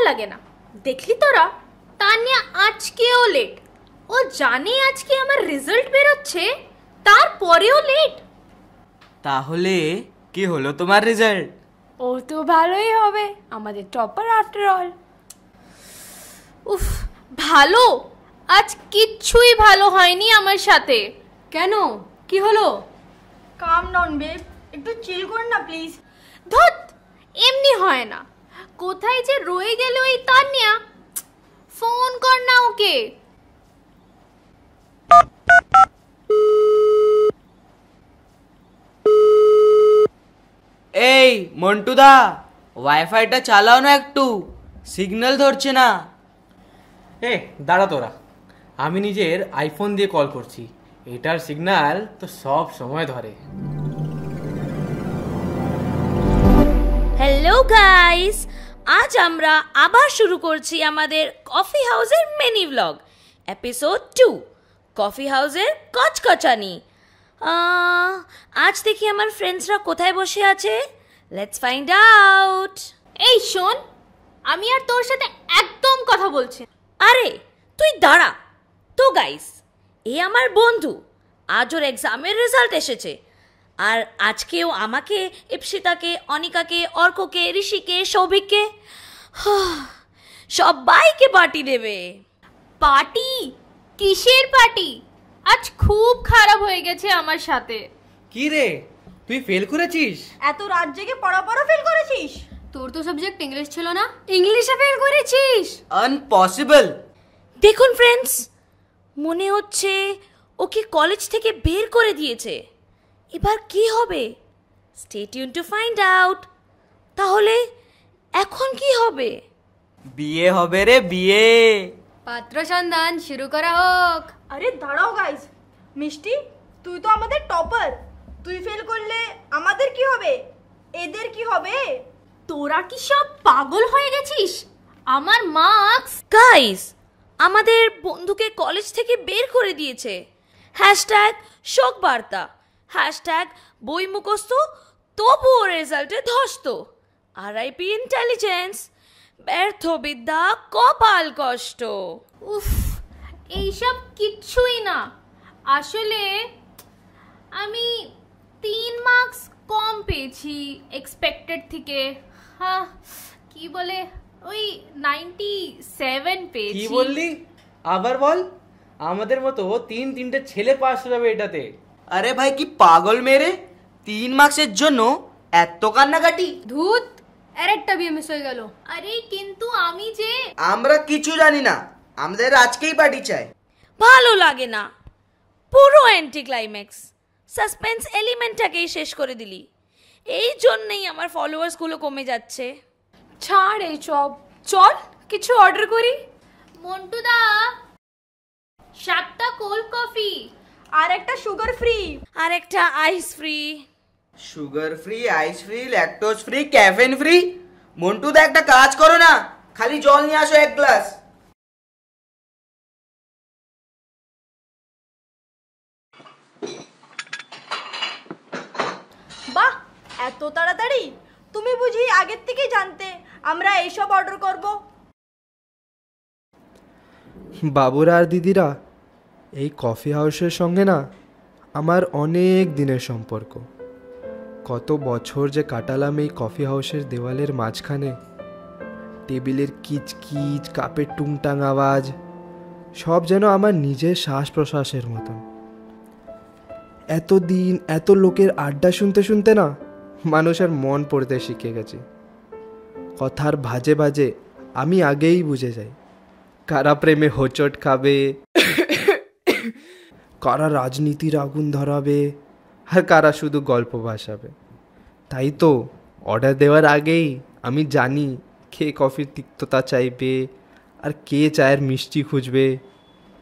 লাগে না। দেখলি তোরা, তানিয়া আজকেও লেট। ও জানে আজকে আমার রেজাল্ট বেরোচ্ছে, তারপরেও লেট। তাহলে কি হলো তোমার রেজাল্ট? ও তো ভালোই হবে, আমাদের টপার আফটার অল। উফ, ভালো? আজ কিচ্ছুই ভালো হয়নি আমার সাথে। কেন, কি হলো? কাম ডাউন বেব, একটু চিল কর না প্লিজ। ধুত, এমনি হয় না। কোথায় যে রয়ে গেল এই তানিয়া, ফোন কর না ওকে। এই মন্টুদা, ওয়াইফাইটা চালাও না একটু, সিগন্যাল ধরছে না। দাঁড়া তোরা, আমি নিজের আইফোন দিয়ে কল করছি, এটার সিগন্যাল তো সব সময় ধরে। হ্যালো গাইস, আজ আমরা আবার শুরু করছি আমাদের কফি হাউসের মিনি ব্লগ এপিসোড 2, কফি হাউসের কচকচানি। আজ দেখি আমার ফ্রেন্ডসরা কোথায় বসে আছে, লেটস ফাইন্ড আউট। এই শোন, আমি আর তোর সাথে একদম কথা বলছি। আরে তুই দাঁড়া তো। গাইস, এ আমার বন্ধু, আজ ওর এক্সামের রেজাল্ট এসেছে, আর আজকেও আমাকে, ইপসিতাকে, অনিকাকে, অর্ককে, ঋষিকে, সৌভিককে, সবাইকে পার্টি দেবে। পার্টি? কিসের পার্টি? আজ খুব খারাপ হয়ে গেছে আমার সাথে। কি রে, তুই ফেল করেছিস? এত রাত জেগে পড়া ফেল করেছিস? তোর তো সাবজেক্ট ইংলিশ ছিল না, ইংলিশে ফেল করেছিস? আনপসিবল। দেখুন ফ্রেন্ডস, মনে হচ্ছে ওকে কলেজ থেকে বের করে দিয়েছে। এবার কি হবে? Stay tune to find out. তাহলে এখন কি হবে? বিয়ে হবে রে, বিয়ে। পাত্র সন্ধান শুরু করা হোক। আরে দাঁড়াও গাইস, মিষ্টি তুই তো আমাদের টপার, তুই ফেল করলে আমাদের কি হবে, এদের কি হবে? তোরা কি সব পাগল হয়ে গেছিস? আমার মার্কস। গাইস, আমাদের বন্ধুকে কলেজ থেকে বের করে দিয়েছে। হ্যাশট্যাগ শোক বার্তা, হ্যাশট্যাগ বই মুখস্থ তবুও রেজাল্টে ধস্ত, আরআইপি ইন্টেলিজেন্স, ব্যর্থ বিদ্যা কপাল কষ্ট। উফ, এইসব কিচ্ছুই না। আসলে আমি 3 মার্কস কম পেয়েছি এক্সপেক্টেড থেকে। হ্যাঁ, কি বলে, ওই 97 পেয়েছি। কি বললি? আবার বল। আমাদের মতো তিনটে ছেলে পাস হবে এটাতে। আরে ভাই, কি পাগল মেরে 3 মার্কসের জন্য এত কান্নাকাটি? ধুত, আরেকটা বিয়ে মিস হয়ে গেল। আরে কিন্তু আমি যে, আমরা কিছু জানি না, আমাদের আজকেই পার্টি চাই। ভালো লাগে না, পুরো অ্যান্টি ক্লাইম্যাক্স, সাসপেন্স এলিমেন্টটাকেই শেষ করে দিলি। এই জন্যই আমার ফলোয়ার্সগুলো কমে যাচ্ছে। ছাড় এই সব, চল কিছু অর্ডার করি। মন্টুদা, 7টা কোল্ড কফি আর একটা সুগার ফ্রি, আর একটা ice free. Sugar free, ice free, lactose free, caffeine free. মন্টুদা একটা কাজ করো না, খালি জল নিয়ে আসো 1 গ্লাস। বাহ এত তাড়াতাড়ি! তুমি বুঝি আগের থেকেই জানতে আমরা এইসব অর্ডার করব? বাবুরা আর দিদিরা, এই কফি হাউসের সঙ্গে না আমার অনেক দিনের সম্পর্ক। কত বছর যে কাটালাম এই কফি হাউসের দেওয়ালের মাঝখানে। টেবিলের কিচকিচ, কাপের টুংটাং আওয়াজ, সব যেন আমার নিজের শ্বাস প্রশ্বাসের মতন। এতদিন এত লোকের আড্ডা শুনতে শুনতে না মানুষের মন পড়তে শিখে গেছে। কথার ভাজে ভাজে আমি আগেই বুঝে যাই কারা প্রেমে হোঁচট খাবে, কারা রাজনীতির আগুন ধরাবে, আর কারা শুধু গল্প ভাসাবে। তাই তো অর্ডার দেওয়ার আগেই আমি জানি কে কফির তিক্ততা চাইবে আর কে চায়ের মিষ্টি খুঁজবে।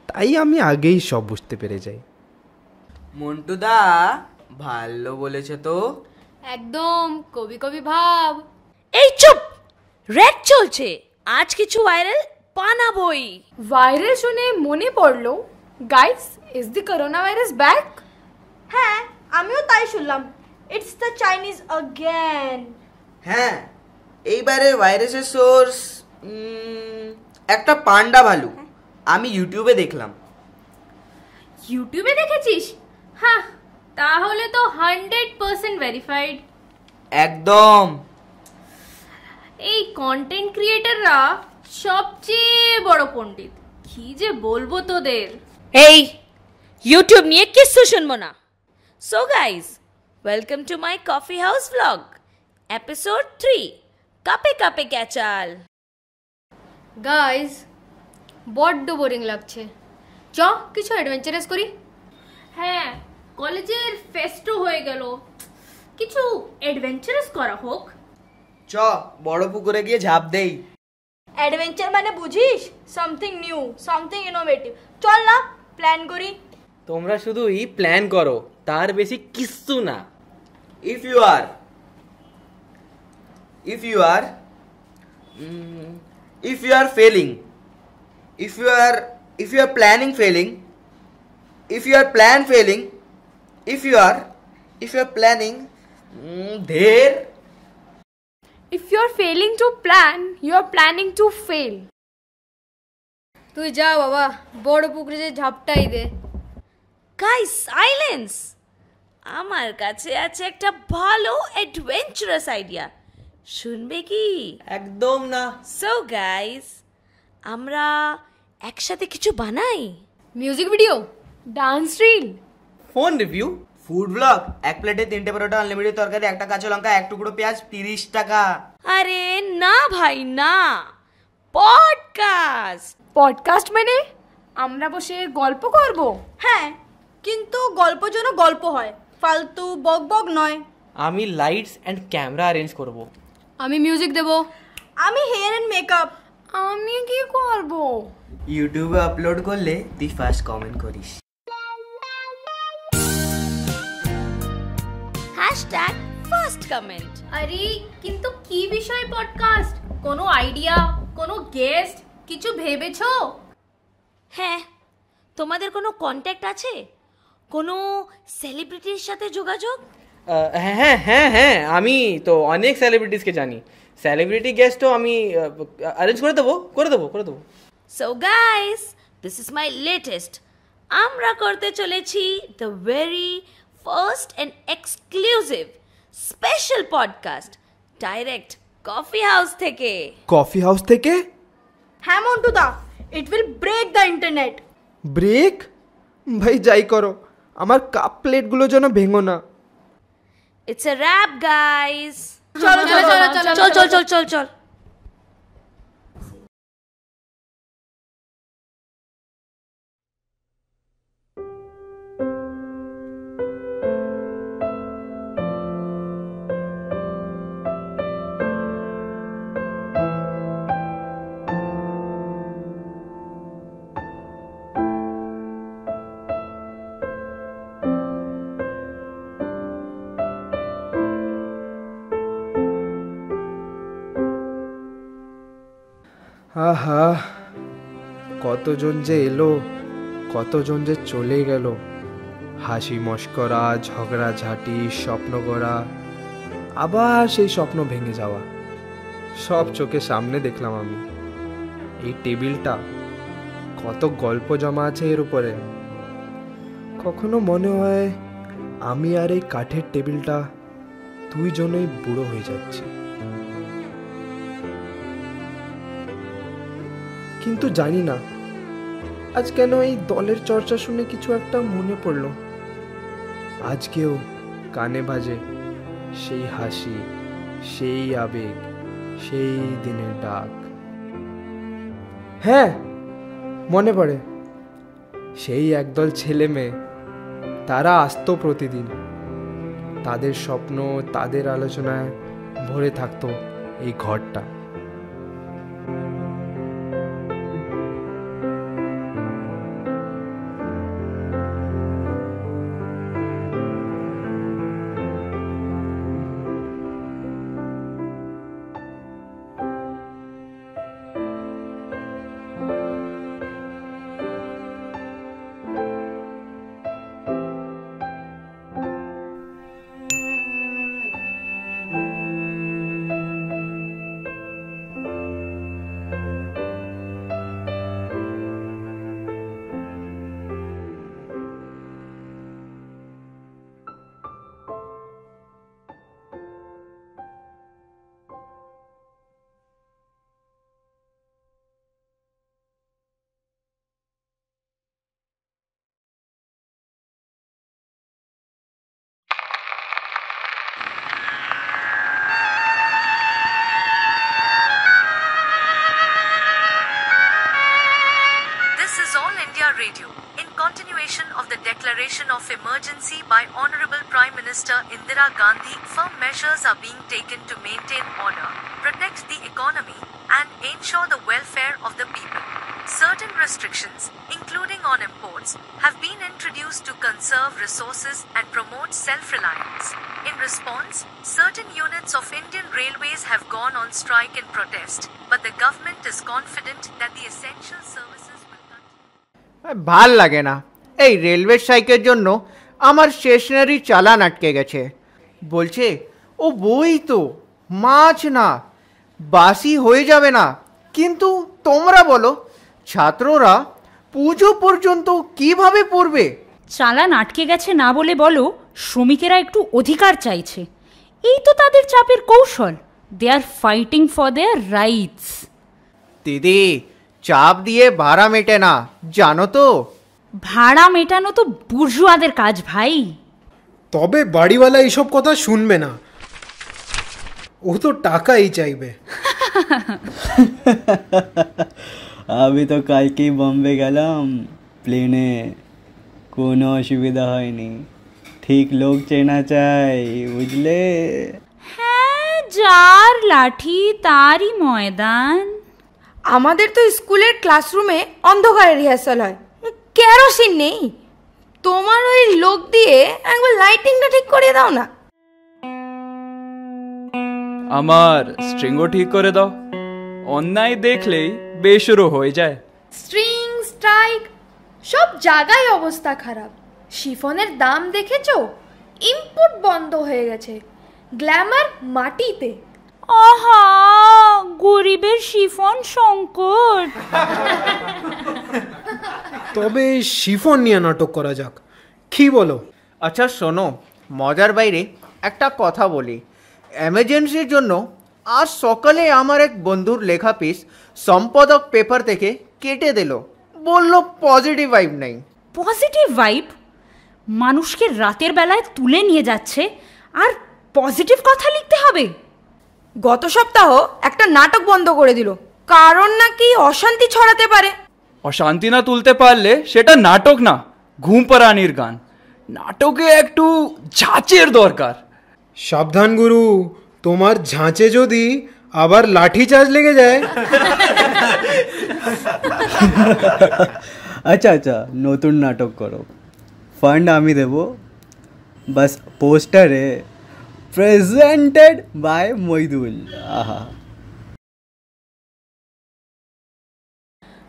তাই আমি আগেই সব বুঝতে পেরে যাই। মন্টুদা ভালো বলেছে তো। একদম কবি কবি ভাব। এই চুপ, রেড চলছে, আজ কিছু ভাইরাল বানাবোই। ভাইরাল শুনে মনে পড়লো, guys, is the corona virus back? হ্যাঁ, আমিও তাই শুনলাম। It's the Chinese again. হ্যাঁ, এইবারে ভাইরাসের সোর্স একটা পান্ডা ভালু আমি ইউটিউবে দেখলাম। ইউটিউবে দেখেছিস? হ্যাঁ, তাহলে তো 100% ভেরিফাইড। একদম। এই কন্টেন্ট ক্রিয়েটররা সবচেয়ে বড় পণ্ডিত। কি যে বলবো তোদের। এই ইউটিউব নিয়ে কিচ্ছু শুনবো না। So guys, welcome to my coffee house blog episode 3, কাপে কাপে ক্যাচাল। গাইজ, বড্ড বোরিং লাগছে। চ কিছু অ্যাডভেঞ্চারাস করি। হ্যাঁ, কলেজের ফেস্টও হয়ে গেল, কিছু অ্যাডভেঞ্চারাস করা হোক। চ বড় পুকুরে গিয়ে ঝাঁপ দেই। অ্যাডভেঞ্চার মানে বুঝিস? Something new, something innovative. চল না প্ল্যান করি। তোমরা শুধুই প্ল্যান করো, তার বেশি কিচ্ছু না। If you are failing, if you are planning failing, if you are planning there, if you are failing to plan, you are planning to fail. তুই যা বাবা, বড় পুকুরে যে ঝাপটাই দে। গাইস সাইলেন্স, আমার কাছে আছে একটা ভালো অ্যাডভেঞ্চারাস আইডিয়া, শুনবে কি? একদম না। সো গাইস, আমরা একসাথে কিছু বানাই। Music video, dance reel, phone review, food blog, এক প্লেটে 3টে পরোটা, আনলিমিটেড তরকারি, একটা কাঁচা লঙ্কা, এক টুকরো পেঁয়াজ, 30 টাকা। আরে না ভাই না, পডকাস্ট। পডকাস্ট মানে আমরা বসে গল্প করব। হ্যাঁ, কিন্তু গল্প যেন গল্প হয়, ফালতু বক বক নয়। আমি লাইটস অ্যান্ড ক্যামেরা অ্যারেঞ্জ করব। আমি মিউজিক দেব। আমি হেয়ার অ্যান্ড মেকআপ। আমি কি করব? ইউটিউবে আপলোড করলে তুই ফার্স্ট কমেন্ট করিস। Hashtag first comment. আরে কিন্তু কি বিষয় পডকাস্ট? কোনো আইডিয়া, কোনো গেস্ট কিছু ভেবেছো? হ্যাঁ, তোমাদের কোনো কন্ট্যাক্ট আছে? কোনো সেলিব্রিটির সাথে যোগাযোগ? হ্যাঁ হ্যাঁ হ্যাঁ হ্যাঁ, আমি তো অনেক সেলিব্রিটিসকে জানি। সেলিব্রিটি গেস্টও আমি অ্যারেঞ্জ করে দেবো। So guys, this is my latest. আমরা করতে চলেছি the very first and exclusive special podcast direct coffee house থেকে। কফি হাউস থেকে? হ্যাঁ মন্টুদা, it will break the internet. Break? ভাই যাই করো, আমার কাপ প্লেটগুলো যেন ভেঙো না। It's a wrap guys. চলো চলো চলো চলো চল চল চল চল চল। আহা, কতজন যে এলো, কতজন যে চলে গেল। হাসি মশকরা, ঝগড়াঝাটি, স্বপ্ন গড়া, আবার সেই স্বপ্ন ভেঙে যাওয়া, সব চোখের সামনে দেখলাম আমি। এই টেবিলটা, কত গল্প জমা আছে এর উপরে। কখনো মনে হয় আমি আর এই কাঠের টেবিলটা দুইজনেই বুড়ো হয়ে যাচ্ছি। কিন্তু জানি না আজ কেন এই দলের চর্চা শুনে কিছু একটা মনে পড়ল। আজকেও কানে বাজে সেই হাসি, সেই আবেগ, সেই দিনের ডাক। হ্যাঁ, মনে পড়ে সেই একদল ছেলে মেয়ে, তারা আসতো প্রতিদিন। তাদের স্বপ্ন, তাদের আলোচনায় ভরে থাকতো এই ঘরটা। India Radio. In continuation of the declaration of emergency by Honorable Prime Minister Indira Gandhi, firm measures are being taken to maintain order, protect the economy, and ensure the welfare of the people. Certain restrictions, including on imports, have been introduced to conserve resources and promote self-reliance. In response, certain units of Indian Railways have gone on strike in protest, but the government is confident that the essential services will continue. ভাল লাগে না, এই railway স্ট্রাইকের জন্য আমার stationery চালান আটকে গেছে। বলছে ও বই তো, মাছ না, বাসি হয়ে যাবে না। কিন্তু তোমরা বলো, ছাত্ররা পুজো পর্যন্ত কিভাবে পড়বে? চালান আটকে গেছে না বলে বলো শ্রমিকেরা একটু অধিকার চাইছে, এই তো তাদের চাপের কৌশল। They are fighting for their rights. দিদি, চাপ দিয়ে ভাড়া মেটে না, জানো তো? ভাড়া মেটানো তো বুর্জুয়াদের কাজ ভাই। তবে বাড়িওয়ালা এইসব কথা শুনবে না, ও তো টাকাই চাইবে। আমি তো কালকেই বম্বে গেলাম প্লেনে, কোনো অসুবিধা হয়নি। ঠিক লোক চেনা চাই, বুঝলে? হ্যাঁ, যার লাঠি তারই ময়দান। আমাদের তো স্কুলের ক্লাসরুমে অন্ধকারে রিহার্সাল হয়, কেরোসিন নেই। তোমার ওই লোক দিয়ে একবার লাইটিংটা ঠিক করে দাও না। আমার স্ট্রিংও ঠিক করে দাও, অন্যায় দেখলেই বেসুরো হয়ে যায়। স্ট্রিং স্ট্রাইক সব জায়গায় অবস্থা খারাপ। শিফনের দাম দেখেছো? ইনপুট বন্ধ হয়ে গেছে, গ্ল্যামার মাটিতে। আহা, গরিবের শিফন সংকট। তবে শিফন নিয়ে নাটক করা যাক, কি বলো? আচ্ছা শোনো, মজার বাইরে একটা কথা বলি। এমার্জেন্সির জন্য আজ সকালে আমার এক বন্ধুর লেখা পিস সম্পাদক পেপার থেকে কেটে দিল, বলল পজিটিভ ভাইব নেই। Positive vibe? মানুষকে রাতের বেলায় তুলে নিয়ে যাচ্ছে আর পজিটিভ কথা লিখতে হবে? গত সপ্তাহ একটা নাটক বন্ধ করে দিল, কারণ নাকি অশান্তি ছড়াতে পারে। অশান্তি না তুলতে পারলে সেটা নাটক না, ঘুম পাড়ানির গান। নাটকে একটু ঝাঁচের দরকার। সাবধান গুরু, তোমার ঝাঁচে যদি আবার লাঠি চার্জ লেগে যায়। আচ্ছা আচ্ছা, নতুন নাটক করো, ফান্ড আমি দেব, বাস পোস্টারে প্রেজেন্টেড বাই মইদুল। আহা,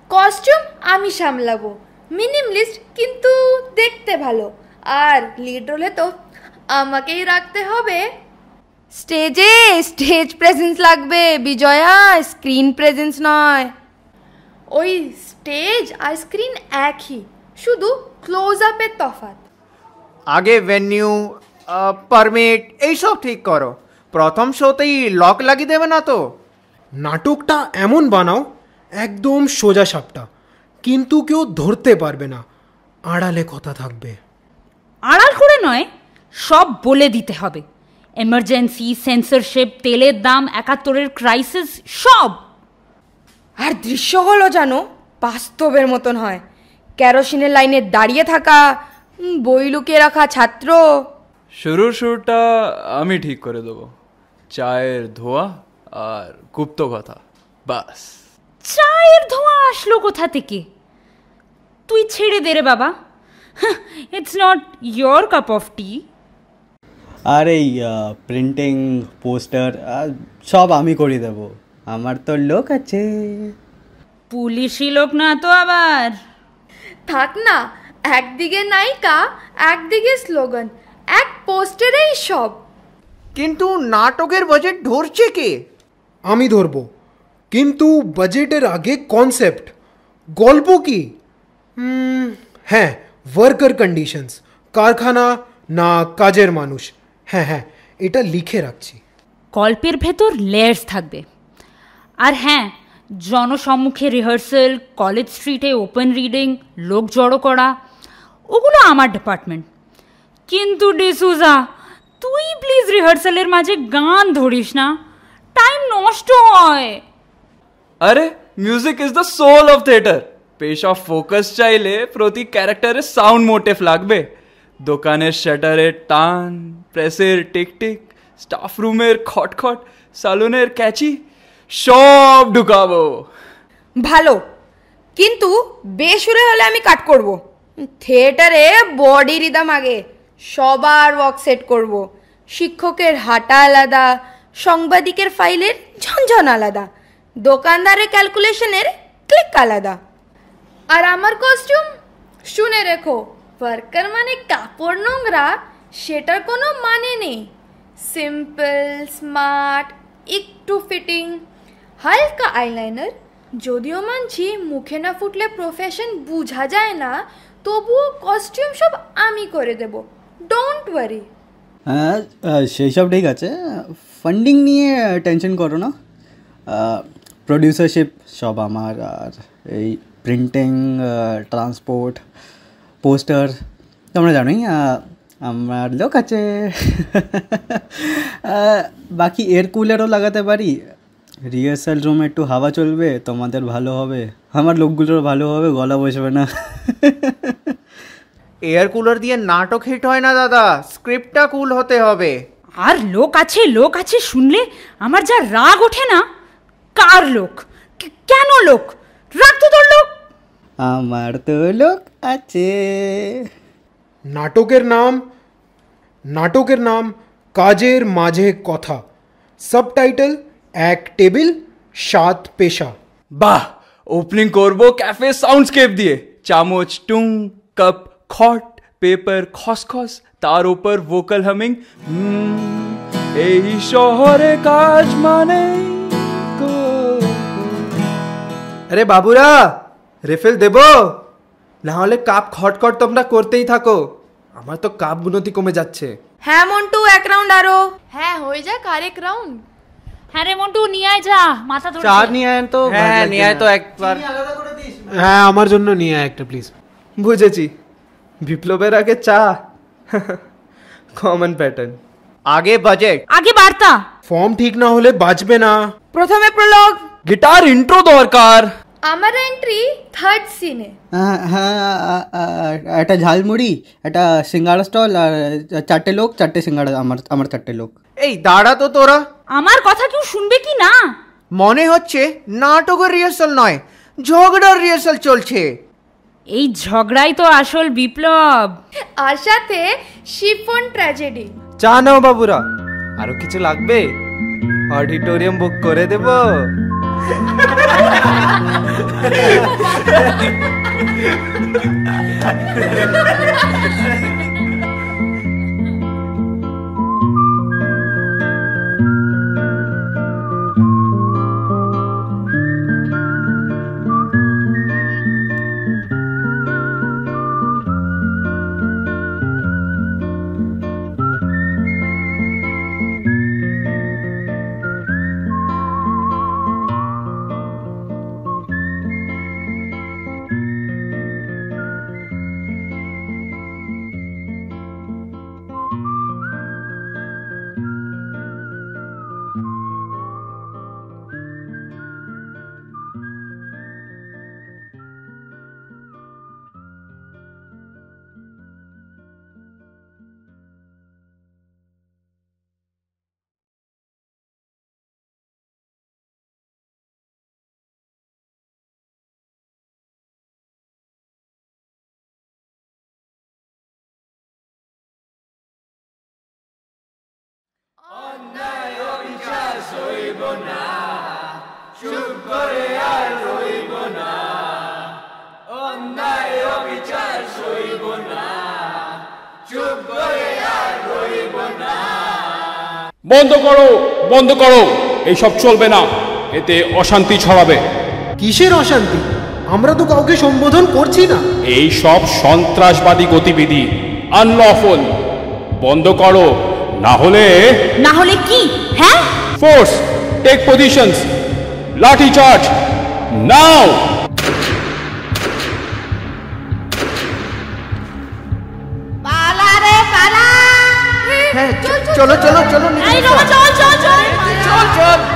কস্টিউম আমি সামলাবো, মিনিমালিস্ট কিন্তু দেখতে ভালো। আর লিড রোলে তো আমাকেই রাখতে হবে। স্টেজে স্টেজ প্রেজেন্স লাগবে বিজয়া, স্ক্রিন প্রেজেন্স নয়। ওই স্টেজ আর স্ক্রিন একই, শুধু ক্লোজ আপের তফাৎ। আগে ভেন্যু, পারমিট এইসব ঠিক করো, প্রথম শোতেই লক লাগিয়ে দেবে না তো। নাটকটা এমন বানাও একদম সোজা সাপটা, কিন্তু কেউ ধরতে পারবে না, আড়ালে কথা থাকবে। আড়াল করে নয়, সব বলে দিতে হবে। এমার্জেন্সি, সেন্সরশিপ, তেলের দাম, ৭১-এর ক্রাইসিস, সব। আর দৃশ্যগুলো যেন বাস্তবের মতন হয়। কেরোসিনের লাইনে দাঁড়িয়ে থাকা, বই লুকিয়ে রাখা ছাত্র। শুরুর সুরটা আমি ঠিক করে দেবো, চায়ের ধোয়া আর গুপ্ত কথা, বাস। চায়ের ধোঁয়া আসলো কোথা থেকে? তুই ছেড়ে দে রে বাবা, it's not your cup of tea. আর এই প্রিন্টিং, পোস্টার সব আমি করে দেব, আমার তো লোক আছে। পুলিশি লোক না তো আবার? থাক না, একদিকে নায়িকা একদিকে স্লোগান, এক পোস্টারেই সব। কিন্তু নাটকের বাজেট ধরছে কে? আমি ধরবো, কিন্তু বাজেটের আগে কনসেপ্ট, গল্প কি? হ্যাঁ, ওয়ার্কার কন্ডিশনস, কারখানা না কাজের মানুষ। হ্যাঁ হ্যাঁ, এটা লিখে রাখছি। গল্পের ভেতর লেয়ার্স থাকবে। আর হ্যাঁ, জনসম্মুখে রিহার্সাল, কলেজ স্ট্রিটে ওপেন রিডিং, লোক জড়ো করা, ওগুলো আমার ডিপার্টমেন্ট। কিন্তু ডিসুজা, তুই প্লিজ রিহার্সালের মাঝে গান ধরিস না, টাইম নষ্ট হয়। আরে music is the soul of theatre, pace of focus চাইলে প্রতি ক্যারেক্টারের সাউন্ড মোটিভ লাগবে। দোকানের শাটারের টান, প্রেসের টিকটিক, স্টাফ রুমের খটখট, সালুনের ক্যাচি, সব ঢুকাবো। ভালো, কিন্তু বেসুরে হলে আমি কাট করব। থিয়েটারে বডি রিদম আগে, সবার ওয়ার্ক সেট করব। শিক্ষকের হাঁটা আলাদা, সাংবাদিকের ফাইলের ঝনঝন আলাদা, দোকানদারের ক্যালকুলেশনের ক্লিক আলাদা। আর আমার কস্টিউম শুনে রেখো, ওয়ার্কার মানে কাপড় নোংরা সেটার কোনো মানে নেই। সিম্পল, স্মার্ট, একটু ফিটিং, হালকা আইলাইনার। যদিও মানছি মুখে না ফুটলে প্রফেশন বোঝা যায় না, তবুও কস্টিউম সব আমি করে দেব, ডোন্ট ওয়ারি। হ্যাঁ, সেই সব ঠিক আছে, ফান্ডিং নিয়ে টেনশন করো না। প্রডিউসারশিপ সব আমার, আর এই প্রিন্টিং, ট্রান্সপোর্ট, পোস্টার তোমরা জানোই আমার লোক আছে। বাকি এয়ার কুলারও লাগাতে পারি, রিহার্সাল রুমে একটু হাওয়া চলবে, তোমাদের ভালো হবে, আমার লোকগুলোর ভালো হবে, গলা বসবে না। এয়ার কুলার দিয়ে নাটক হিট হয় না দাদা, স্ক্রিপ্টটা কুল হতে হবে। আর লোক আছে শুনলে আমার যা রাগ ওঠে না। কার লোক? কেন লোক? রাগ তো তোর লোক। আমার তো লোক আছে। নাটকের নাম কাজের মাঝে কথা, সাবটাইটেল এক টেবিল 7 পেশা। বাহ, ওপেনিং করবো ক্যাফে সাউন্ডস্কেপ দিয়ে। চামচ টুং, কাপ খট, পেপার খসখস, তার উপর ভোকাল হামিং। এই শহরে কাজ মানে। আরে বাবুরা, রেফেল দেব? না হলে কাপ খটখট তোমরা করতেই থাকো, আমার তো কাপ গুনতি কমে যাচ্ছে। হ্যাঁ মন্টু, এক রাউন্ড আরো। হ্যাঁ, হয়ে যাক আরেক রাউন্ড। হ্যাঁ রে মন্টু, নিয়ে আয় যা, মাথা ধরে। চা নিয়ে আয় তো। হ্যাঁ, নিয়ে আয় তো একবার। হ্যাঁ, আমার জন্য নিয়ে আয় একটা প্লিজ। বুঝেছি, বিপ্লবের আগে চা, কমন প্যাটার্ন। আগে বাজেট, আগে বার্তা। ফর্ম ঠিক না হলে বাজবে না। প্রথমে প্রলগ, গিটার ইন্ট্রো দরকার। আমার এন্ট্রি থার্ড সিনে। হ্যাঁ, একটা ঝালমুড়ি, একটা সিঙ্গাড়া স্টল, আর 4টে লোক, 4টে সিঙ্গাড়া, আমার 4টে লোক। এই দাঁড়া তো তোরা, আমার কথা কেউ শুনবে কি না? মনে হচ্ছে নাটকের রিহার্সাল নয়, ঝগড়ার রিহার্সাল চলছে। এই ঝগড়াই তো আসল বিপ্লব। আর সাথে শিফন ট্র্যাজেডি। চা নাও বাবুরা, আরো কিছু লাগবে? অডিটোরিয়াম বুক করে দেব। বন্ধ করো, এইসব চলবে না, এতে অশান্তি ছড়াবে। কিসের অশান্তি? আমরা তো কাউকে সম্বোধন করছি না। এই সব সন্ত্রাসবাদী গতিবিধি আনলফুল, বন্ধ করো, না হলে কি? হ্যাঁ, ফোর্স, টেক পজিশনস, লাঠি চার্জ নাও। চলো চলো চলো,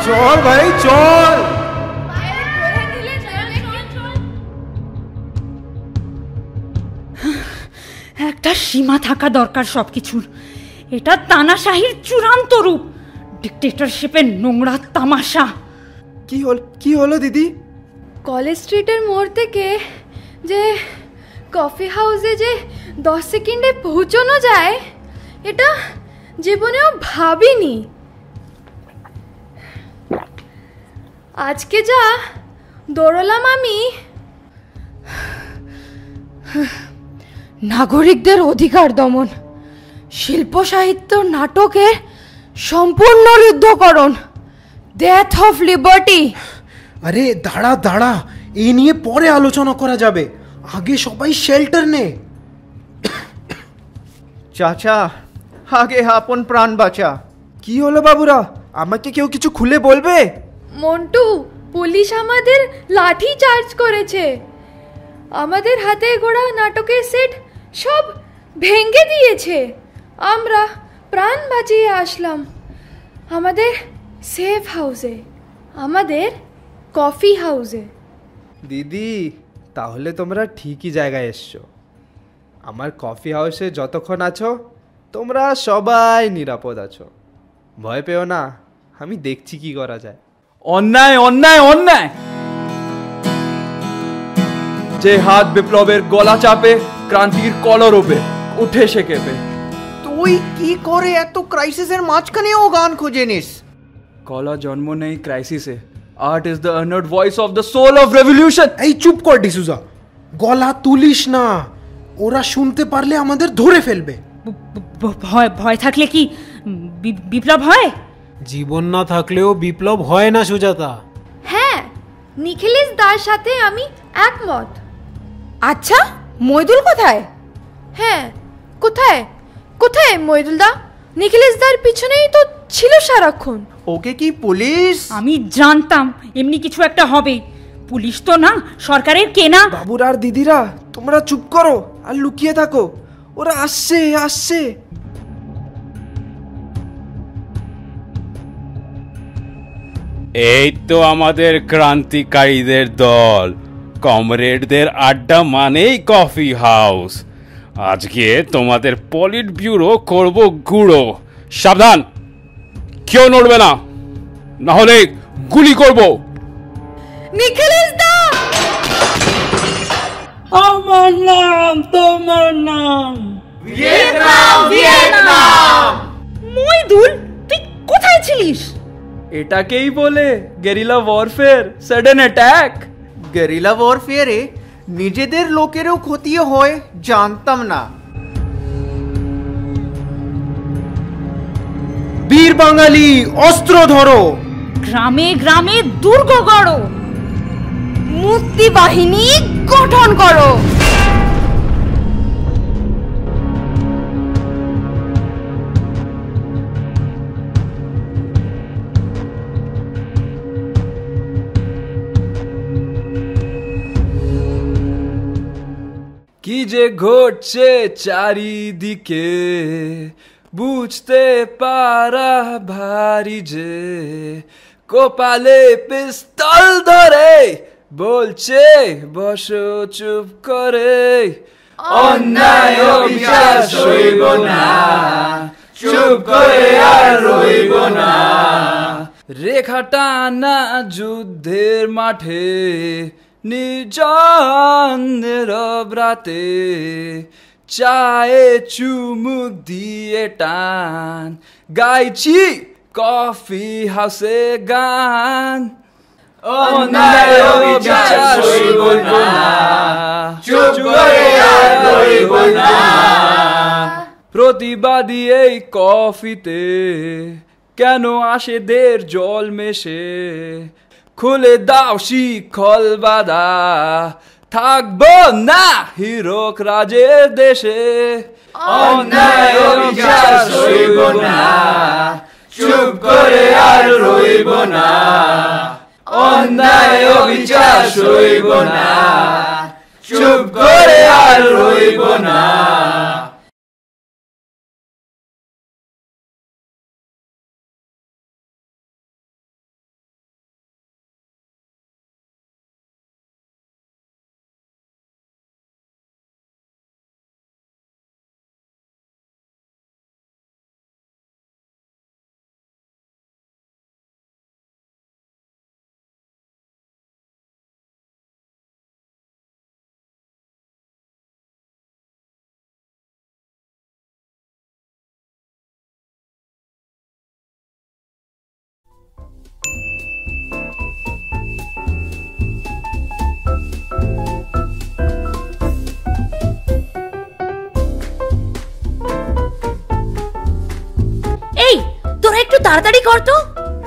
চল ভাই চল। একটা সীমা থাকা দরকার সব কিছুর। এটা তানাশাহির চূড়ান্ত রূপ, ডিক্টেটরশিপের নোংরা তামাশা। কি হলো দিদি? কলেজ স্ট্রিটের মোড় থেকে যে কফি হাউসে যে 10 সেকেন্ডে পৌঁছানো যায়, এটা জীবনেও ভাবিনি। আজকে যা দৌড়লাম আমি। নাগরিকদের অধিকার দমন, শিল্প সাহিত্য নাটকের সম্পূর্ণ রুদ্ধকরণ, ডেথ অফ লিবার্টি। আরে দাঁড়া, এই নিয়ে পরে আলোচনা করা যাবে, আগে সবাই শেল্টার নে। চাচা, আগে আপন প্রাণ বাঁচা। কি হলো বাবুরা, আমাকে কেউ কিছু খুলে বলবে? মন্টু, পুলিশ আমাদের লাঠি চার্জ করেছে, আমাদের হাতে গোড়া নাটকের সেট সব ভেঙে দিয়েছে। আমরা প্রাণ বাঁচিয়ে আসলাম আমাদের সেফ হাউসে, আমাদের কফি হাউসে। দিদি, তাহলে তোমরা ঠিকই জায়গায় এসছো। আমার কফি হাউসে যতক্ষণ আছো তোমরা সবাই নিরাপদ আছো, ভয় পেও না, আমি দেখছি কি করা যায়। অন্যায় অন্যায় অন্যায়! যে হাত বিপ্লবের গলা চাপে, ক্রান্তির কলর ওপে উঠে সে কেঁপে। তুই কি করে এত ক্রাইসিসের মাঝখানেও গান খুঁজে নিস? কলা জন্ম নেই ক্রাইসিসে। Art is the unheard voice of the soul of revolution. এই চুপ কর ডিসুজা, গলা তুলিস না, ওরা শুনতে পারলে আমাদের ধরে ফেলবে। ভয় থাকলে কি বিপ্লব হয়? জীবন না থাকলেও বিপ্লব হয় না সুজাতা। হ্যাঁ, নিখিলেশ দার সাথে আমি একমত। আচ্ছা, মইদুল কোথায়? হ্যাঁ, কোথায় কোথায় মইদুল দা? নিখিলেশ দার পিছনেই তো ছিল সারাক্ষণ। ওকে কি পুলিশ? আমি জানতাম এমনি কিছু একটা হবে। পুলিশ তো না, সরকারের কেনা। বাবুরা আর দিদিরা, তোমরা চুপ করো আর লুকিয়ে থাকো, ওরা আসছে। এই তো আমাদের ক্রান্তিকারীদের দল, কমরেডদের আড্ডা মানেই কফি হাউস। আজকে তোমাদের পলিট ব্যুরো করব গুঁড়ো। সাবধান, কেউ নড়বে না, না হলে গুলি করব। নিখিলেশ দা! আমার নাম, তোমার নাম? ভিয়েতনাম! মইদুল, তুই কোথায় ছিলিস? এটাকেই বলে guerrilla warfare, sudden attack. Guerrilla ওয়ারফেয়ারে নিজেদের লোকেরও ক্ষতি হয়, জানতাম না। বীর বাঙালি, অস্ত্র ধরো, গ্রামে গ্রামে দুর্গ গড়ো, মুক্তি বাহিনী গঠন করো। কি যে ঘটছে চারিদিকে, বুঝতে পারা ভারী যে, কপালে পিস্তল ধরে বলছে বসো চুপ করে। অন্যায় অবিচার সইব না, চুপ করে আর রইব না। রেখা টানা যুদ্ধের মাঠে, নির্জনের রাতে, চায়ে চুমুক দিয়ে টান, গাইছি কফি হাউসে গান। অন্যায় অবিচার সইব না, চুপ করে আর রইব না। প্রতিবাদী এই কফিতে কেন আসে দের জল মেশে, খুলে দাও শিখল বাধা, থাকবো না হিরক রাজের দেশে। অন্যায় অবিচার সইব না, চুপ করে আর রইব না। অন্যায় অবিচার সইব না, চুপ করে আর রইব না। তাড়াতাড়ি কর তো,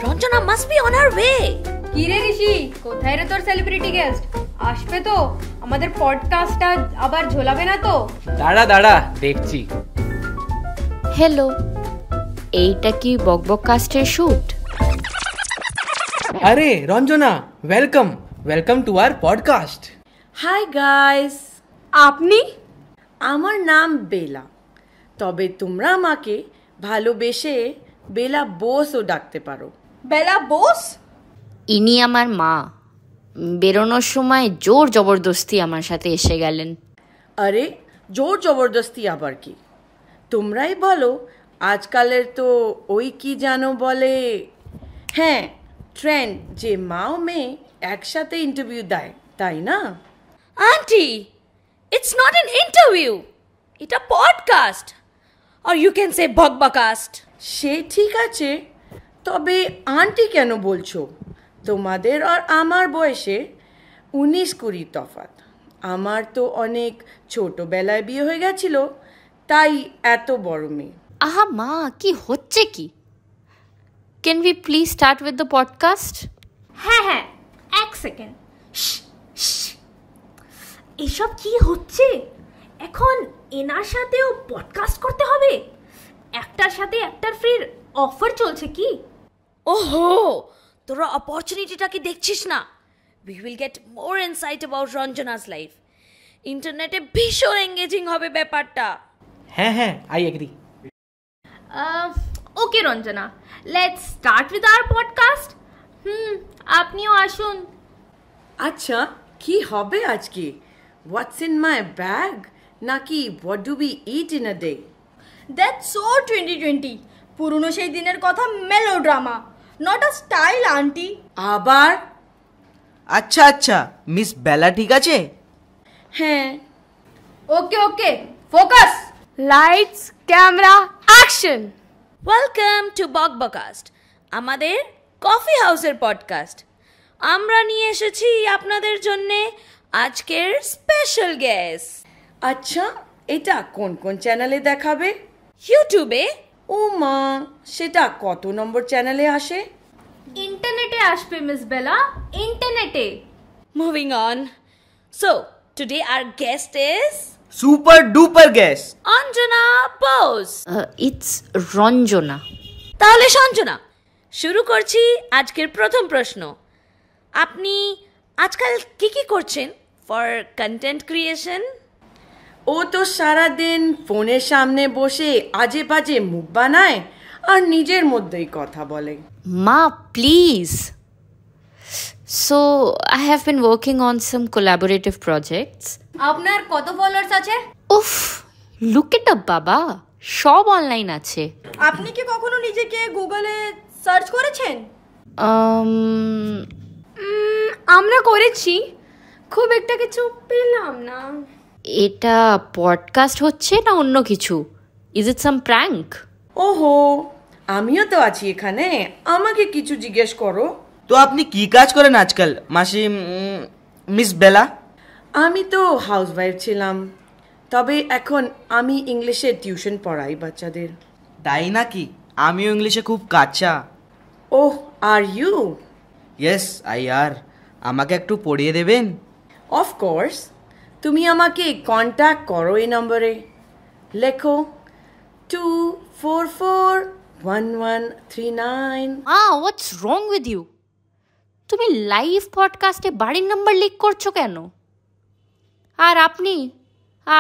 Ranjana must be on her way. কি রে ঋষি, কোথায় রে তোর সেলিব্রিটি গেস্ট? আসবে তো? আমাদের পডকাস্টটা আবার ঝোলাবে না তো? দাঁড়া দাঁড়া, দেখছি। হ্যালো, এইটা কি বকবক কাস্টের শুট? আরে Ranjana, welcome welcome to our podcast. Hi guys, আপনি? আমার নাম বেলা, তবে তোমরা আমাকে ভালোবেসে বেলা বোসও ডাকতে পারো। বেলা বোস? ইনি আমার মা। বেরোনোর সময় জোর জবরদস্তি আমার সাথে এসে গেলেন। আরে জোর জবরদস্তি আবার কি? তোমরাই বলো, আজকালের তো ওই কি জানো বলে, হ্যাঁ ট্রেন্ড যে মা ও মেয়ে একসাথে ইন্টারভিউ দেয়, তাই না? Aunty, it's not an interview, এটা পডকাস্ট, আর ইউ ক্যান সে বকবকাস্ট। সে ঠিক আছে, তবে আন্টি কেন বলছো? তোমাদের আর আমার বয়সে 19-20 তফাৎ। আমার তো অনেক ছোটবেলায় বিয়ে হয়ে গেছিল, তাই এত বড় মেয়ে। আহা মা, কি হচ্ছে কি? Can we please start with the podcast? হ্যাঁ হ্যাঁ, এক সেকেন্ড। এসব কি হচ্ছে? এখন এনার সাথেও পডকাস্ট করতে হবে? একটার সাথে একটার ফ্রির অফার চলছে কি? ওহো, তোরা অপরচুনিটিটাকে দেখছিস না? We will get more insight about Ranjana's life. ইন্টারনেটে ভীষণ এঙ্গেজিং হবে ব্যাপারটা। হ্যাঁ হ্যাঁ, I agree. Okay Ranjana, let's start with our podcast. আপনিও আসুন। আচ্ছা, কি হবে আজকে? হোয়াটস ইন মাই ব্যাগ, নাকি what do we eat in a day? That's so 2020, পুরনো সেই দিনের কথা, melodrama, not a style aunty. আবার? আচ্ছা আচ্ছা, মিস বেলা ঠিক আছে? হ্যাঁ। Okay okay, focus, lights, camera, action. Welcome to বকবকাস্ট, আমাদের কফি হাউসের পডকাস্ট। আমরা নিয়ে এসেছি আপনাদের জন্যে আজকের স্পেশাল গেস্ট। আচ্ছা, এটা কোন কোন চ্যানেলে দেখাবে? ইউটিউবে। ও মা, সেটা কত নম্বর চ্যানেলে আসে? ইন্টারনেটে আসবে মিস বেলা, ইন্টারনেটে। Moving on, so today our guest is super duper guest Anjana Bose. It's Ranjana. তাহলে সঞ্জনা, শুরু করছি আজকের প্রথম প্রশ্ন। আপনি আজকাল কি কি করছেন ফর কন্টেন্ট ক্রিয়েশন? ও তো সারাদিন ফোনের সামনে বসে আজে বাজে মুখ বানায় আর নিজের মধ্যেই কথা বলে। মা please. So I have been working on some collaborative projects. আপনার কত ফলোয়ার্স আছে? উফ, লুক ইট আপ বাবা, সব অনলাইন আছে। আপনি কি কখনো নিজেকে গুগলে সার্চ করেছেন? আমরা করেছি, খুব একটা কিছু পেলাম না। এটা পডকাস্ট হচ্ছে না অন্য কিছু? Is it some prank? ওহো, আমিও তো আছি এখানে, আমাকে কিছু জিজ্ঞেস করো। তো আপনি কি কাজ করেন আজকাল মাসি মিস বেলা? আমি তো হাউসওয়াইফ ছিলাম, তবে এখন আমি ইংলিশে টিউশন পড়াই বাচ্চাদের। তাই নাকি? আমিও ইংলিশে খুব কাঁচা। ওহ, আর ইউ? ইয়েস আই আর। আমাকে একটু পড়িয়ে দেবেন? অফকোর্স, তুমি আমাকে কন্ট্যাক্ট করো এই নম্বরে, লেখো 2441139। হোয়াটস রং উইথ ইউ? তুমি লাইভ পডকাস্টে বাড়ির নাম্বার লিক করছো কেন? আর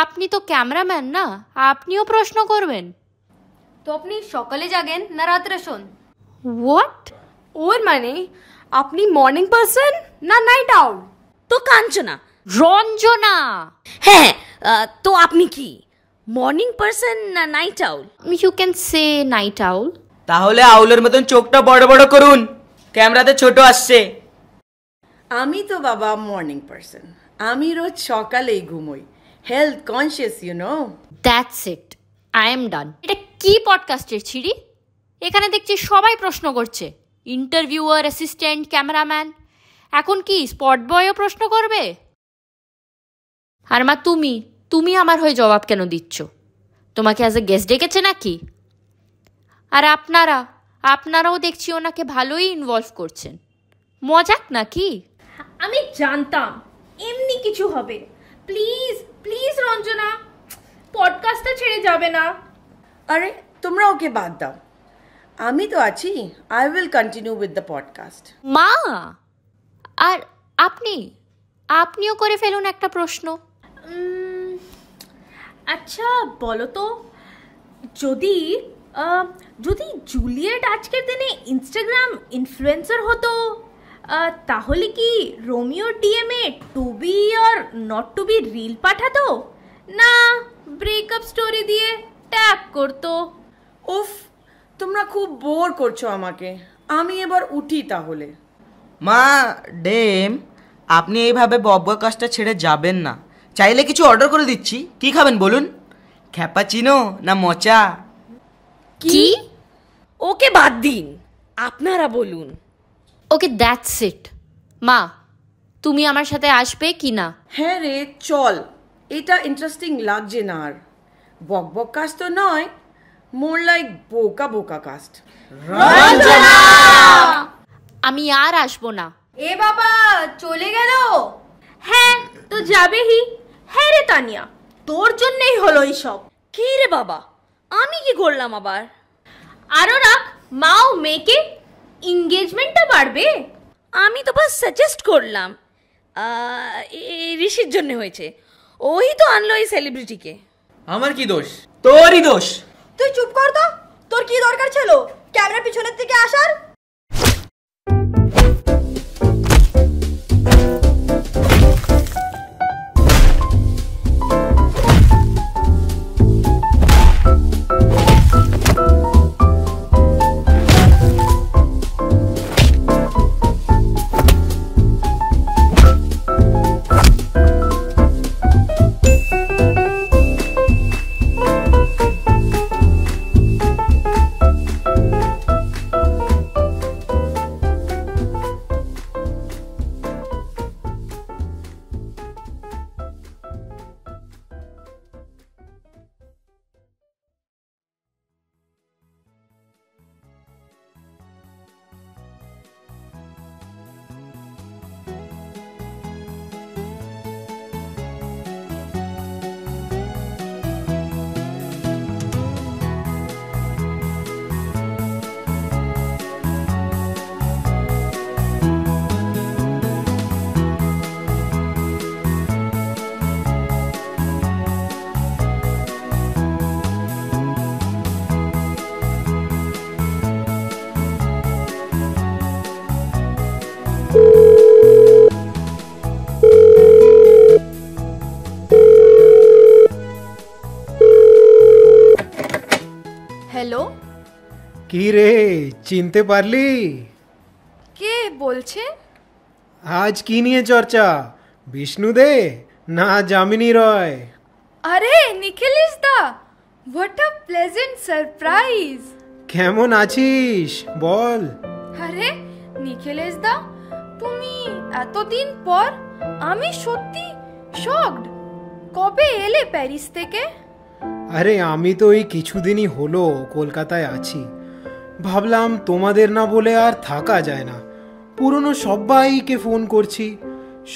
আপনি তো ক্যামেরাম্যান না, আপনিও প্রশ্ন করবেন? তো আপনি সকালে জাগেন না রাত্রে শোন? হোয়াট? ওর মানে আপনি মর্নিং পারসন না নাইট আউল? তো কাঞ্চনা। রঞ্জনা। হ্যাঁ, তো আপনি কি মর্নিং পারসন না night owl? You can say night owl. তাহলে আউলের মতন চোখটা বড় বড় করুন, ক্যামেরাতে ছোট আসছে। আমি তো বাবা মর্নিং পারসন, আমি রোজ সকালেই ঘুমোই, health conscious you know. That's it, I am done. এটা কি পডকাস্টের ছিড়ি? এখানে দেখছি সবাই প্রশ্ন করছে, ইন্টারভিউয়ার, অ্যাসিস্ট্যান্ট, ক্যামেরাম্যান, এখন কি স্পট বয়ও প্রশ্ন করবে? আর মা, তুমি আমার হয়ে জবাব কেন দিচ্ছ? তোমাকে অ্যাজ এ গেস্ট ডেকেছে নাকি? আর আপনারাও দেখছি ওনাকে ভালোই ইনভলভ করছেন। মজাক নাকি? আমি জানতাম এমনি কিছু হবে। প্লিজ প্লিজ রঞ্জনা, পডকাস্টটা ছেড়ে যাবে না। আরে তোমরা ওকে বাদ দাও, আমি তো আছি। I will continue with the podcast. মা, আর আপনিও করে ফেলুন একটা প্রশ্ন। আচ্ছা বলো তো, যদি জুলিয়েট আজকের দিনে ইনস্টাগ্রাম ইনফ্লুয়েন্সার হতো, তাহলে কি রোমিও ডিএমএ to be or not to be reel পাঠাতো, না ব্রেকআপ স্টোরি দিয়ে ট্যাগ করতো? উফ, তোমরা খুব বোর করছো আমাকে। আমি এবার উঠি তাহলে। মা ডেম, আপনি এইভাবে ববকাস্টটা ছেড়ে যাবেন না। চাইলে কিছু অর্ডার করে দিচ্ছি, কি খাবেন বলুন? ক্যাপাচিনো না মোচা? কি? ওকে বাদ দিন, আপনারা বলুন। ওকে, দ্যাটস ইট। মা, তুমি আমার সাথে আসবে কি না? হ্যাঁ রে, চল। এটা ইন্টারেস্টিং লাগছে না আর। বক কাস্ট তো নয়, মোর লাইক বোকা কাস্ট। আমি আর আসবো না। এ বাবা, চলে গেল? হ্যাঁ তো যাবেহি। হ্যাঁ রে তানিয়া, তোর জন্যই হলো এইসব। কি রে বাবা, আমি কি করলাম আবার? আরো রাখ, মা ও মেয়েকে এঙ্গেজমেন্টটা বাড়বে। আমি তো বাস সাজেস্ট করলাম, ঋষির জন্য হয়েছে। ওই তো আনলো এই সেলিব্রিটিকে। আমার কি দোষ? তোরই দোষ। তুই চুপ কর তো, তোর কি দরকার ছিল ক্যামেরা পিছনের দিকে আসার? হ্যালো, কি রে, চিনতে পারলি? কে বলছে? আজ কি নিয়ে চর্চা, বিষ্ণু দে না যামিনী রয়? আরে নিখিলেশ দা, হোয়াট আ প্লেজেন্ট সারপ্রাইজ। কেমন আছিস বল? আরে নিখিলেশ দা, তুমি এতদিন পর? আমি সত্যি শকড। কবে এলে প্যারিস থেকে? আরে আমি তো এই কিছুদিনই হলো কলকাতায় আছি। ভাবলাম তোমাদের না বলে আর থাকা যায় না। পুরনো সবাইকে ফোন করছি,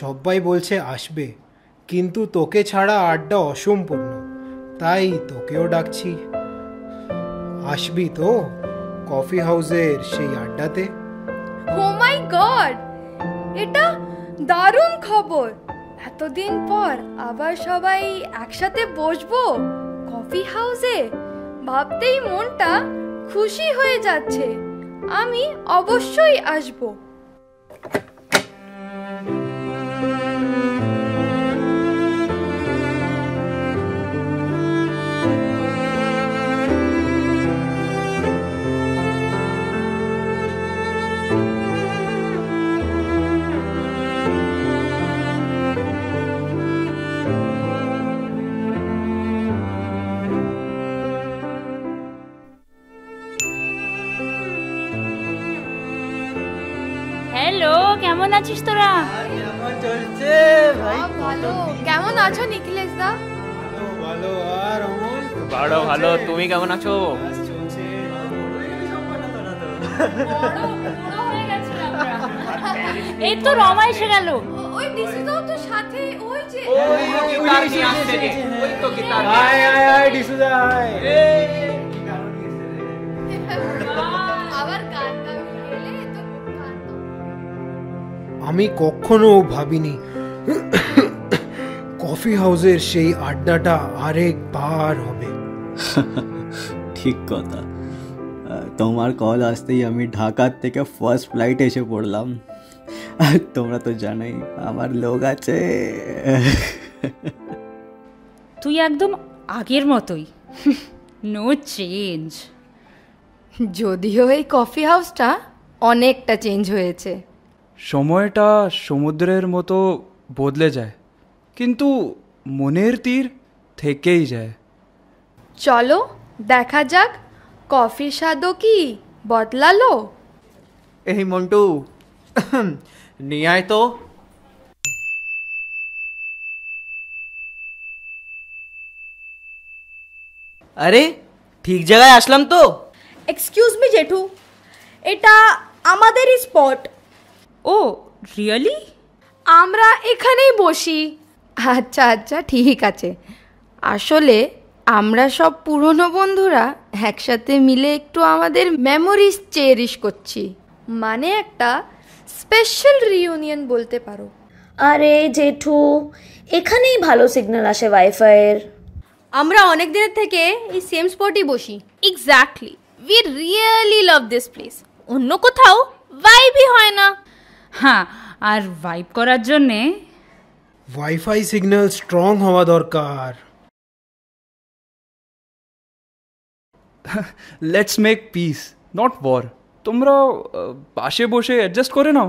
সবাই বলছে আসবে, কিন্তু তোকে ছাড়া আড্ডা অসম্পূর্ণ, তাই তোকেও ডাকছি। আসবি তো কফি হাউসের সেই আড্ডাতে? ও মাই গড, এটা দারুণ খবর। এতদিন পর আবার সবাই একসাথে বসবো কফি হাউসে, ভাবতেই মনটা খুশি হয়ে যাচ্ছে। আমি অবশ্যই আসবো। হ্যালো, কেমন আছিস তোরা? চলছে ভাই, ভালো। কেমন আছো নিখিলেশ দা? ভালো। আর অমল? ভালো। তুমি কেমন আছো? এই তো রমা এসে গেল। ওই ডিসুদাও তো সাথে, ওই যে আবার গান গাইলে তো আমি কখনো ভাবিনি কফি হাউসের সেই আড্ডাটা আরেকবার হবে। ঠিক কথা। তোমার কল আসতেই আমি ঢাকার থেকে ফার্স্ট ফ্লাইটে এসে পড়লাম। আর তোমরা তো জানোই আমার লোক আছে। তুই একদম আগের মতোই, নো চেঞ্জ। যদিও এই কফি হাউসটা অনেকটা চেঞ্জ হয়েছে। সময়টা সমুদ্রের মতো বদলে যায়, কিন্তু মনের তীর থেকেই যায়। চলো দেখা যাক কফির স্বাদও কি বদলালো। এই মন্টু, নিয়ে আয় তো। আরে ঠিক জায়গায় আসলাম তো। এক্সকিউজ মি জেঠু, এটা আমাদেরই স্পট। ও রিয়েলি? আমরা এখানেই বসি। আচ্ছা আচ্ছা ঠিক আছে। আসলে আমরা সব পুরনো বন্ধুরা একসাথে মিলে একটু আমাদের মেমোরিজ চেরিশ করছি। মানে একটা স্পেশাল রিইউনিয়ন বলতে পারো। আরে জেঠু, এখানেই ভালো সিগন্যাল আসে ওয়াইফাইয়ের। আমরা অনেক দিনের থেকে এই সেম স্পটই বসি। Exactly, we really love this place. অন্য কোথাও ভাইবই হয় না। হ্যাঁ, আর ভাইব করার জন্যে ওয়াইফাই সিগন্যাল স্ট্রং হওয়া দরকার। Let's make peace, not war. তোমরা পাশে বসে অ্যাডজাস্ট করে নাও।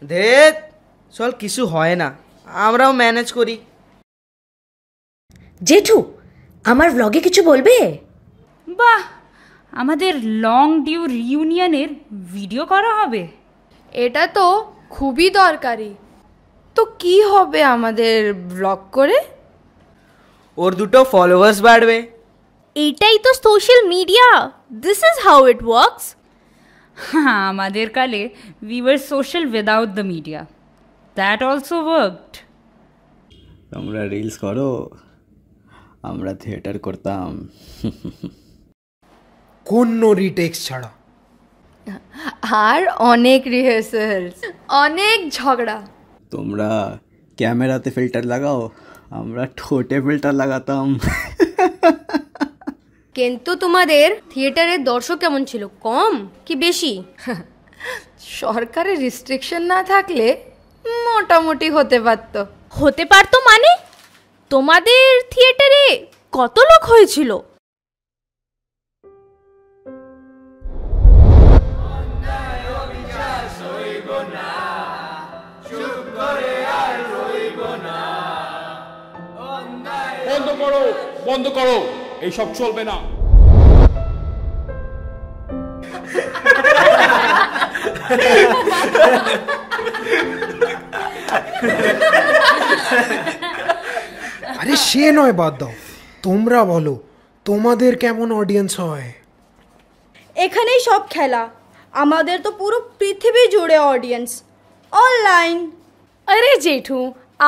ধেত, চল কিছু হয় না, আমরাও ম্যানেজ করি। জেঠু, আমার ব্লগে কিছু বলবে? বাহ, আমাদের লং ডিউ রিইউনিয়নের ভিডিও করা হবে। এটা তো খুবই দরকারি। তো কি হবে আমাদের ব্লগ করে? ওর দুটো ফলোয়ার্স বাড়বে। এইটাই তো social media, this is how it works. হ্যাঁ, আমাদের কালে we were social without the media, that also worked. তোমরা রিলস করো, আমরা থিয়েটার করতাম। কোনো রিটেক্স ছাড়া। আর অনেক রিহার্সাল, অনেক ঝগড়া। তোমরা ক্যামেরাতে ফিল্টার লাগাও, আমরা ঠোঁটে ফিল্টার লাগাতাম। কিন্তু তোমাদের থিয়েটারের দর্শক কেমন ছিল, কম কি বেশি? সরকারের রেস্ট্রিকশন না থাকলে মোটামুটি হতে পারত। হতে পারতো মানে? তোমাদের থিয়েটারে কত লোক হয়েছিল? বন্ধ করো, বন্ধ করো, এইসব চলবে না। আরে সে নয়, বাদ দাও। তোমরা বলো তোমাদের কেমন অডিয়েন্স হয়? এখানেই সব খেলা। আমাদের তো পুরো পৃথিবী জুড়ে অডিয়েন্স, অনলাইন। আরে জেঠু,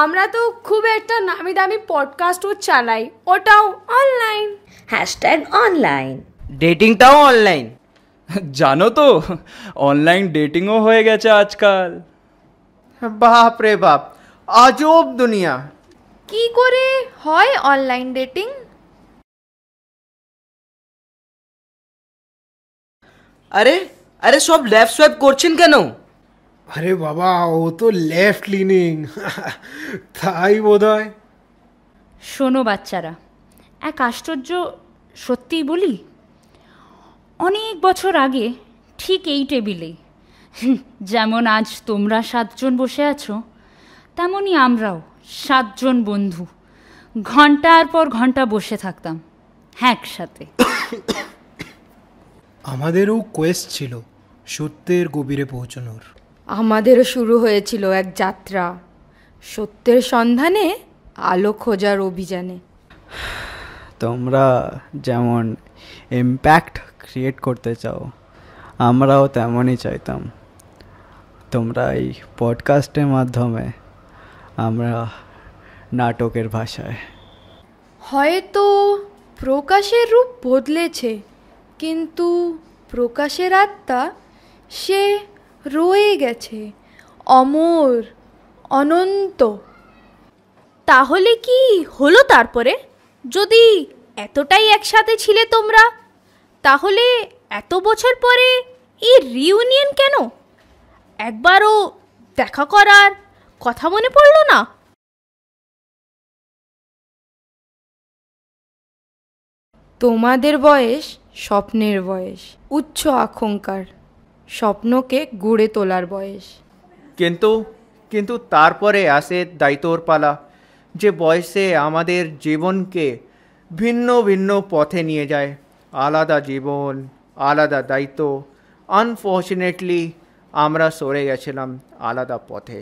আমরা তো খুব একটা নামি দামি পডকাস্টও চালাই, ওটাও অনলাইন। Hashtag online. ডেটিংটাও অনলাইন। জানো তো, অনলাইন ডেটিংও হয়ে গেছে আজকাল। বাপ রে বাপ, আজব দুনিয়া। কি করে হয় অনলাইন ডেটিং? আরে আরে সব লেফট সোয়াইপ করছেন কেন? আরে বাবা, ও তো লেফট লিনিং, তাই বোধ হয়। শোনো বাচ্চারা, এক আশ্চর্য সত্যিই বলি, অনেক বছর আগে ঠিক এই টেবিলে, যেমন আজ তোমরা 7 জন বসে আছো, তেমনই আমরাও 7 জন বন্ধু ঘন্টার পর ঘন্টা বসে থাকতাম একসাথে। আমাদেরও কোয়েস্ট ছিল সত্যের গভীরে পৌঁছানোর। আমাদেরও শুরু হয়েছিল এক যাত্রা, সত্যের সন্ধানে আলো খোঁজার অভিযানে। তোমরা যেমন ইম্প্যাক্ট ক্রিয়েট করতে চাও, আমরাও তেমনই চাইতাম। তোমরা এই পডকাস্টের মাধ্যমে, আমরা নাটকের ভাষায়। হয়তো প্রকাশের রূপ বদলেছে, কিন্তু প্রকাশের আত্মা সে রয়ে গেছে, অমর, অনন্ত। তাহলে কি হলো তারপরে? যদি এতটাই একসাথে ছিলে তোমরা, তাহলে এত বছর পরে এই রিউনিয়ন কেন? একবারও দেখা করার কথা মনে পড়লো না? তোমাদের বয়স স্বপ্নের বয়স, উচ্চ আকাঙ্ক্ষার, স্বপ্নকে গড়ে তোলার বয়স। কিন্তু তারপরে আসে দায়িত্বর পালা, যে বয়সে আমাদের জীবনকে ভিন্ন ভিন্ন পথে নিয়ে যায়। আলাদা জীবন, আলাদা দায়িত্ব। আনফর্চুনেটলি আমরা সরে গেছিলাম আলাদা পথে।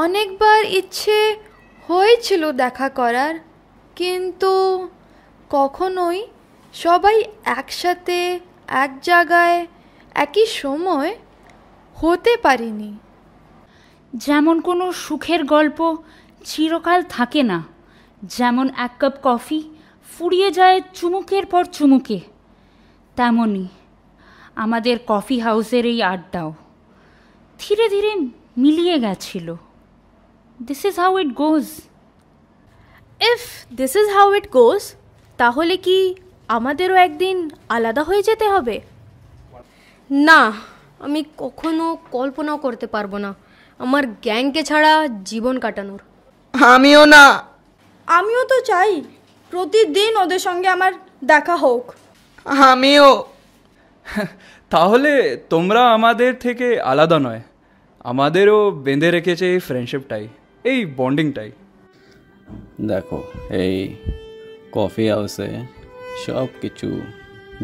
অনেকবার ইচ্ছে হয়েছিল দেখা করার, কিন্তু কখনোই সবাই একসাথে এক জায়গায় একই সময় হতে পারিনি। যেমন কোনো সুখের গল্প চিরকাল থাকে না, যেমন এক কাপ কফি ফুরিয়ে যায় চুমুকের পর চুমুকে, তেমনই আমাদের কফি হাউসের এই আড্ডাও ধীরে ধীরে মিলিয়ে গেছিল। This is how it goes. If this is how it goes, তাহলে কি আমাদেরও একদিন আলাদা হয়ে যেতে হবে? না, আমি কখনো কল্পনাও করতে পারবো না আমার গ্যাংকে ছাড়া জীবন কাটানোর। আমিও না। আমিও তো চাই প্রতিদিন ওদের সঙ্গে আমার দেখা হোক। আমিও। তাহলে তোমরা আমাদের থেকে আলাদা নয়, আমাদেরও বেঁধে রেখেছে এই ফ্রেন্ডশিপটাই, এই বন্ডিংটাই। দেখো, এই কফি হাউসে সব কিছু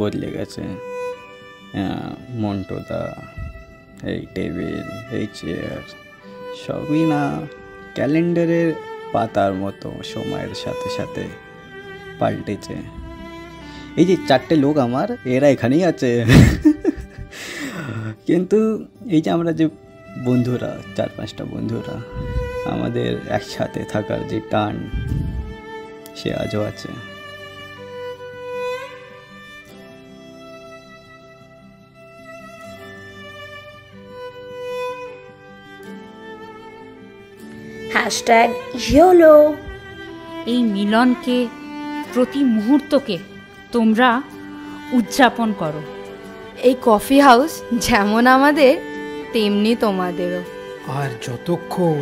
বদলে গেছে। মন্টুদা, এই টেবিল, এই চেয়ার, সবই না ক্যালেন্ডারের পাতার মতো সময়ের সাথে সাথে পাল্টেছে। এই যে 4টে লোক আমার, এরা এখানেই আছে। কিন্তু এই যে আমরা যে বন্ধুরা, 4-5টা বন্ধুরা, আমাদের একসাথে থাকার যে টান, সে আজও আছে। YOLO। এই মিলনকে, প্রতি মুহূর্তকে তোমরা উদযাপন করো। এই কফি হাউস যেমন আমাদের, তেমনি তোমাদেরও। আর যতক্ষণ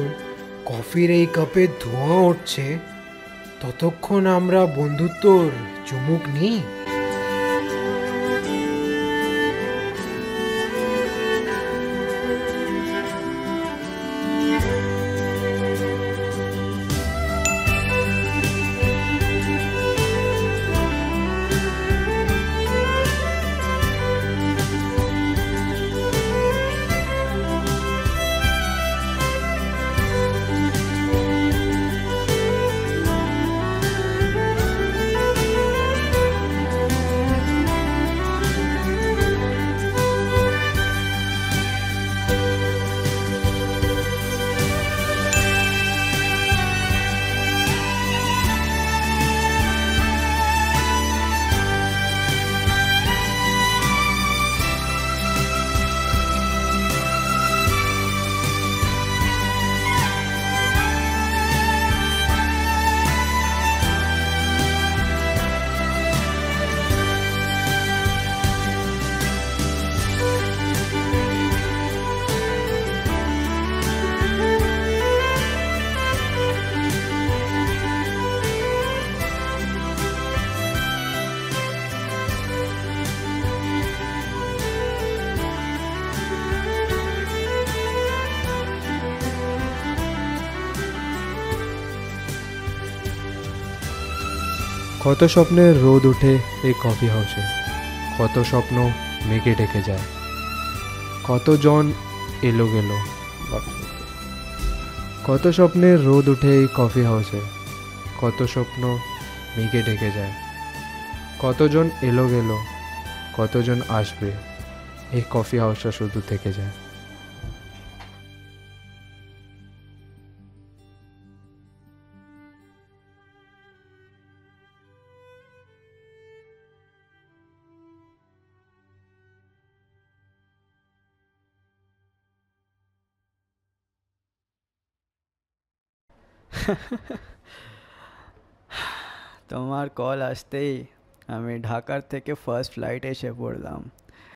কফির এই কাপে ধোঁয়া উঠছে, ততক্ষণ আমরা বন্ধুত্বর চুমুক নিই। কত স্বপ্নের রোদ ওঠে এই কফি হাউসে, কত স্বপ্ন মেঘে ডেকে যায়, কতজন এলো গেল, কত স্বপ্নের রোদ উঠে এই কফি হাউসে, কত স্বপ্ন মেঘে ঢেকে যায়, কতজন এলো গেল, কতজন আসবে, এই কফি হাউসটা শুধু থেকে যায়। তোমার কল আসতেই আমি ঢাকার থেকে ফার্স্ট ফ্লাইটে এসে পড়লাম।